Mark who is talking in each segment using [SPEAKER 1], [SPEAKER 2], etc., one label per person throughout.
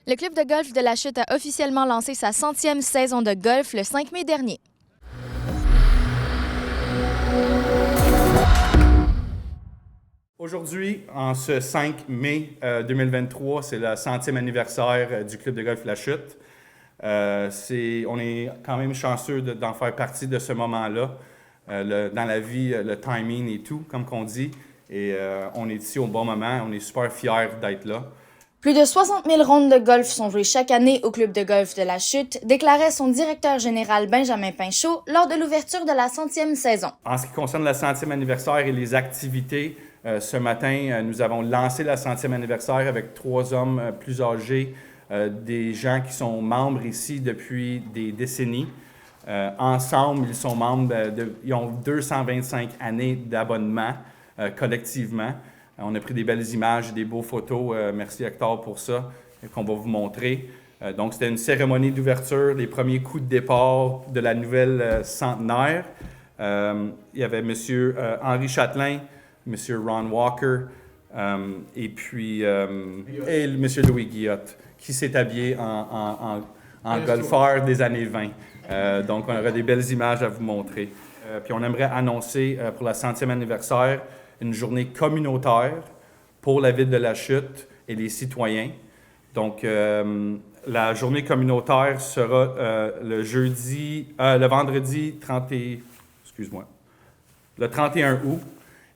[SPEAKER 1] Le club de golf de la Chute a officiellement lancé sa 100e saison de golf le 5 mai dernier.
[SPEAKER 2] Aujourd'hui, en ce 5 mai 2023, c'est le 100e anniversaire du club de golf La Chute. On est quand même chanceux d'en faire partie de ce moment-là. Dans la vie, le timing et tout, comme qu'on dit. Et on est ici au bon moment. On est super fiers d'être là.
[SPEAKER 1] Plus de 60 000 rondes de golf sont jouées chaque année au club de golf de la Chute, déclarait son directeur général Benjamin Pinchot lors de l'ouverture de la 100e saison.
[SPEAKER 2] En ce qui concerne le 100e anniversaire et les activités, ce matin, nous avons lancé la 100e anniversaire avec 3 hommes plus âgés, des gens qui sont membres ici depuis des décennies. Ensemble, ils sont membres, ils ont 225 années d'abonnement collectivement. On a pris des belles images, des beaux photos. Merci Hector pour ça, qu'on va vous montrer. Donc, c'était une cérémonie d'ouverture, les premiers coups de départ de la nouvelle centenaire. Il y avait M. Henri Chatelain, M. Ron Walker et puis M. Louis Guillotte, qui s'est habillé en golfeur des années 20. Donc, on aura des belles images à vous montrer. Puis, on aimerait annoncer pour la 100e anniversaire une journée communautaire pour la ville de La Chute et les citoyens. Donc, la journée communautaire sera le vendredi 31 août.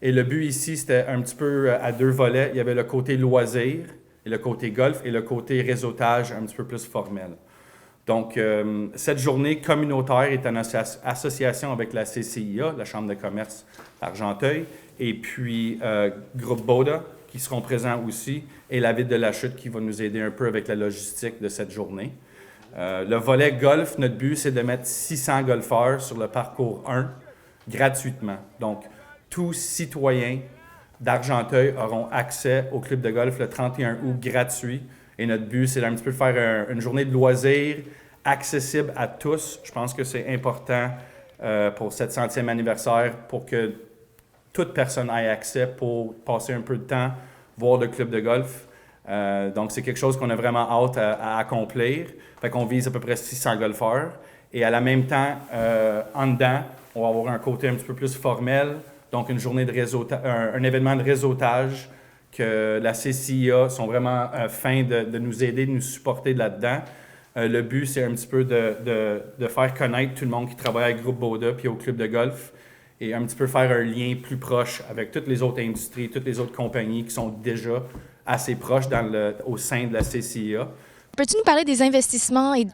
[SPEAKER 2] Et le but ici, c'était un petit peu à 2 volets. Il y avait le côté loisir et le côté golf et le côté réseautage un petit peu plus formel. Donc, cette journée communautaire est en association avec la CCIA, la Chambre de commerce d'Argenteuil, et puis Groupe Boda, qui seront présents aussi, et la ville de La Chute qui va nous aider un peu avec la logistique de cette journée. Le volet golf, notre but, c'est de mettre 600 golfeurs sur le parcours 1 gratuitement. Donc, tous citoyens d'Argenteuil auront accès au club de golf le 31 août gratuit. Et notre but, c'est un petit peu de faire une journée de loisirs accessible à tous. Je pense que c'est important pour cette 100e anniversaire pour que toute personne ait accès pour passer un peu de temps, voir le club de golf. Donc, c'est quelque chose qu'on a vraiment hâte à accomplir. Fait qu'on vise à peu près 600 golfeurs. Et à la même temps, en dedans, on va avoir un côté un petit peu plus formel. Donc, une journée de un événement de réseautage que la CCIA sont vraiment fins de nous aider, de nous supporter là-dedans. Le but, c'est un petit peu de faire connaître tout le monde qui travaille avec Groupe Boda puis au club de golf et un petit peu faire un lien plus proche avec toutes les autres industries, toutes les autres compagnies qui sont déjà assez proches au sein de la CCIA.
[SPEAKER 1] Peux-tu nous parler des investissements et,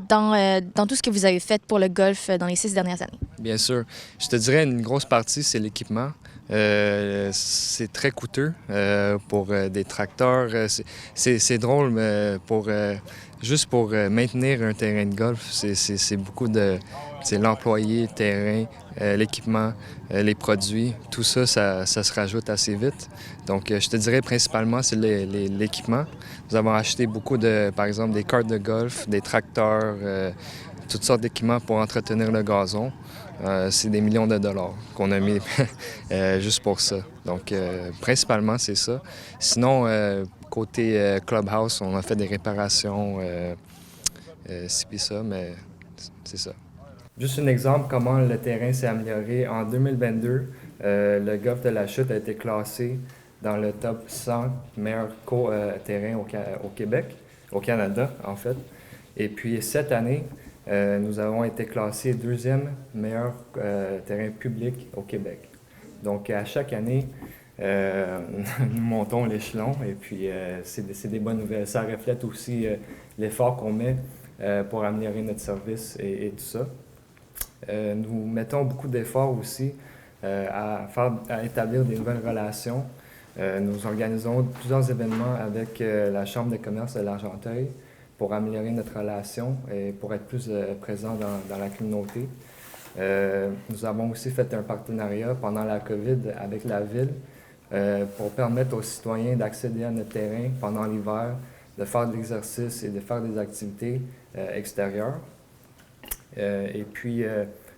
[SPEAKER 1] dans tout ce que vous avez fait pour le golf dans les 6 dernières années?
[SPEAKER 3] Bien sûr. Je te dirais une grosse partie, c'est l'équipement. C'est très coûteux pour des tracteurs. C'est drôle, mais juste pour maintenir un terrain de golf, c'est beaucoup de... C'est l'employé, le terrain, l'équipement, les produits. Tout ça, ça se rajoute assez vite. Donc, je te dirais principalement, c'est l'équipement. Nous avons acheté beaucoup par exemple, des cartes de golf, des tracteurs, toutes sortes d'équipements pour entretenir le gazon. C'est des millions de dollars qu'on a mis juste pour ça. Donc, principalement, c'est ça. Sinon, côté clubhouse, on a fait des réparations, ci puis ça, mais c'est ça. Juste un exemple comment le terrain s'est amélioré. En 2022, le golf de La Chute a été classé dans le top 100 meilleurs terrains au Québec, au Canada en fait. Et puis cette année, nous avons été classés 2e meilleur terrain public au Québec. Donc à chaque année, nous montons l'échelon et puis c'est des bonnes nouvelles. Ça reflète aussi l'effort qu'on met pour améliorer notre service et tout ça. Nous mettons beaucoup d'efforts aussi à établir des nouvelles relations. Nous organisons plusieurs événements avec la Chambre de commerce de l'Argenteuil pour améliorer notre relation et pour être plus présents dans la communauté. Nous avons aussi fait un partenariat pendant la COVID avec la Ville pour permettre aux citoyens d'accéder à notre terrain pendant l'hiver, de faire de l'exercice et de faire des activités extérieures. Et puis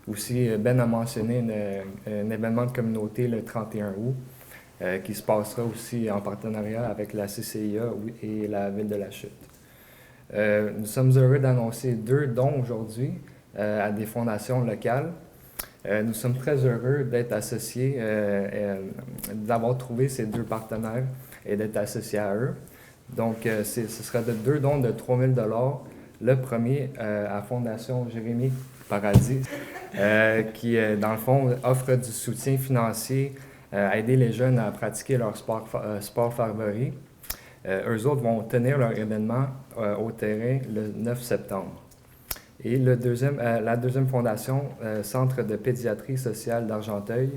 [SPEAKER 3] aussi, Ben a mentionné un événement de communauté le 31 août qui se passera aussi en partenariat avec la CCIA et la Ville de La Chute. Nous sommes heureux d'annoncer 2 dons aujourd'hui à des fondations locales. Nous sommes très heureux d'être associés, d'avoir trouvé ces 2 partenaires et d'être associés à eux. Donc, ce sera de 2 dons de 3 000 $. Le premier à Fondation Jérémie Paradis, qui, dans le fond, offre du soutien financier à aider les jeunes à pratiquer leur sport favori. Eux autres vont tenir leur événement au terrain le 9 septembre. Et la deuxième fondation, Centre de pédiatrie sociale d'Argenteuil,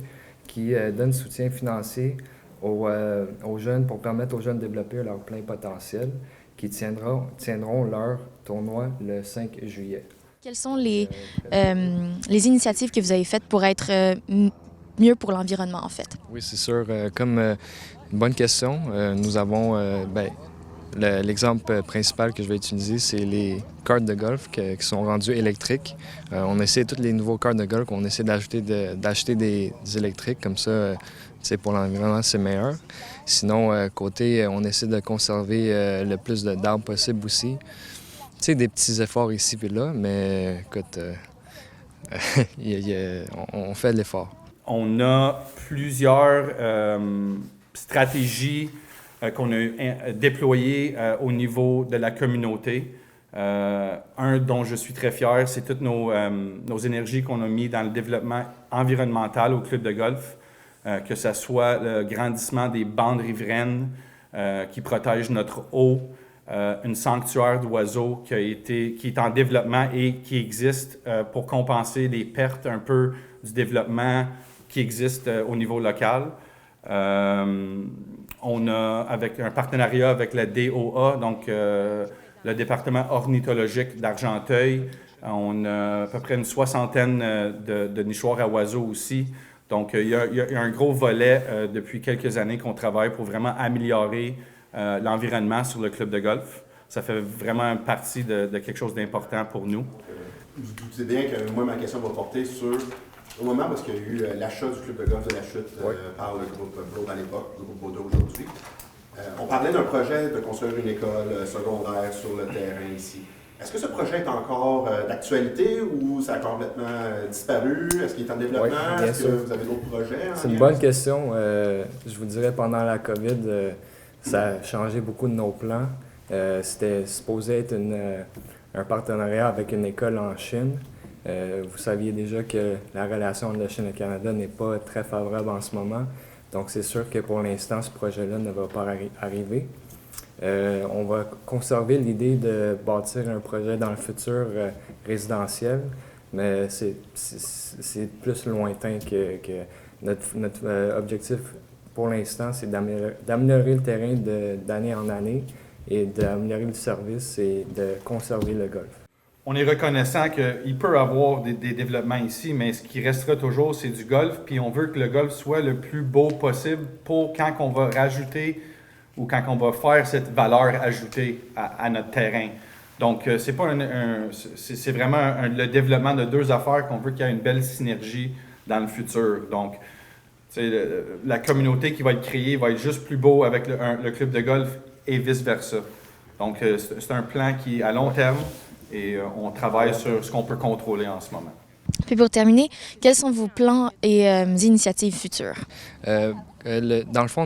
[SPEAKER 3] qui donne soutien financier aux jeunes pour permettre aux jeunes de développer leur plein potentiel, qui tiendront leur tournoi le 5 juillet.
[SPEAKER 1] Quelles sont les initiatives que vous avez faites pour être mieux pour l'environnement, en fait?
[SPEAKER 3] Oui, c'est sûr. Une bonne question. Nous avons l'exemple principal que je vais utiliser, c'est les cartes de golf qui sont rendues électriques. On essaie tous les nouveaux cartes de golf, on essaie d'acheter des électriques, comme ça, pour l'environnement, c'est meilleur. Sinon, on essaie de conserver le plus d'arbres possible aussi. Des petits efforts ici et là, mais écoute, on fait de l'effort. On
[SPEAKER 2] a plusieurs stratégies qu'on a déployées au niveau de la communauté. Un dont je suis très fier, c'est toutes nos énergies qu'on a mis dans le développement environnemental au club de golf, que ce soit le grandissement des bandes riveraines qui protègent notre eau, un sanctuaire d'oiseaux qui est en développement et qui existe pour compenser les pertes un peu du développement qui existe au niveau local. On a avec un partenariat avec la DOA, donc le département ornithologique d'Argenteuil. On a à peu près une 60aine de nichoirs à oiseaux aussi. Donc, il y a un gros volet depuis quelques années qu'on travaille pour vraiment améliorer l'environnement sur le club de golf. Ça fait vraiment partie de quelque chose d'important pour nous.
[SPEAKER 4] Vous doutez bien que moi, ma question va porter sur au moment où il y a eu l'achat du club de golf de la Chute par le groupe Broad à l'époque, le groupe Baudot aujourd'hui. On parlait d'un projet de construire une école secondaire sur le terrain ici. Est-ce que ce projet est encore d'actualité ou ça a complètement disparu? Est-ce qu'il est en développement?
[SPEAKER 3] Oui,
[SPEAKER 4] Est-ce que vous avez d'autres projets?
[SPEAKER 3] C'est une bonne question. Je vous dirais, pendant la COVID, ça a changé beaucoup de nos plans. C'était supposé être un partenariat avec une école en Chine. Vous saviez déjà que la relation entre la Chine et le Canada n'est pas très favorable en ce moment. Donc, c'est sûr que pour l'instant, ce projet-là ne va pas arriver. On va conserver l'idée de bâtir un projet dans le futur résidentiel, mais c'est plus lointain que notre objectif pour l'instant, c'est d'améliorer le terrain d'année en année et d'améliorer le service et de conserver le golf.
[SPEAKER 2] On est reconnaissant qu'il peut y avoir des développements ici, mais ce qui restera toujours, c'est du golf. Puis on veut que le golf soit le plus beau possible pour quand on va rajouter ou quand on va faire cette valeur ajoutée à notre terrain. Donc, c'est vraiment le développement de 2 affaires qu'on veut qu'il y ait une belle synergie dans le futur. Donc, la communauté qui va être créée va être juste plus beau avec le club de golf et vice-versa. Donc, c'est un plan qui est à long terme et on travaille sur ce qu'on peut contrôler en ce moment.
[SPEAKER 1] Puis pour terminer, quels sont vos plans et initiatives futures?
[SPEAKER 3] Dans le fond,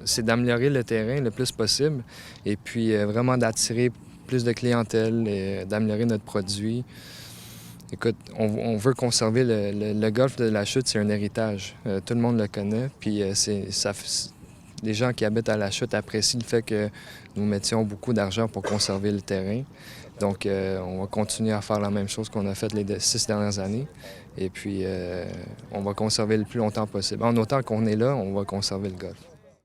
[SPEAKER 3] c'est d'améliorer le terrain le plus possible et puis vraiment d'attirer plus de clientèle et d'améliorer notre produit. Écoute, on veut conserver le golf de la Chute, c'est un héritage. Tout le monde le connaît, puis les gens qui habitent à la Chute apprécient le fait que nous mettions beaucoup d'argent pour conserver le terrain. Donc, on va continuer à faire la même chose qu'on a fait les 6 dernières années. Et puis, on va conserver le plus longtemps possible. En autant qu'on est là, on va conserver le golf.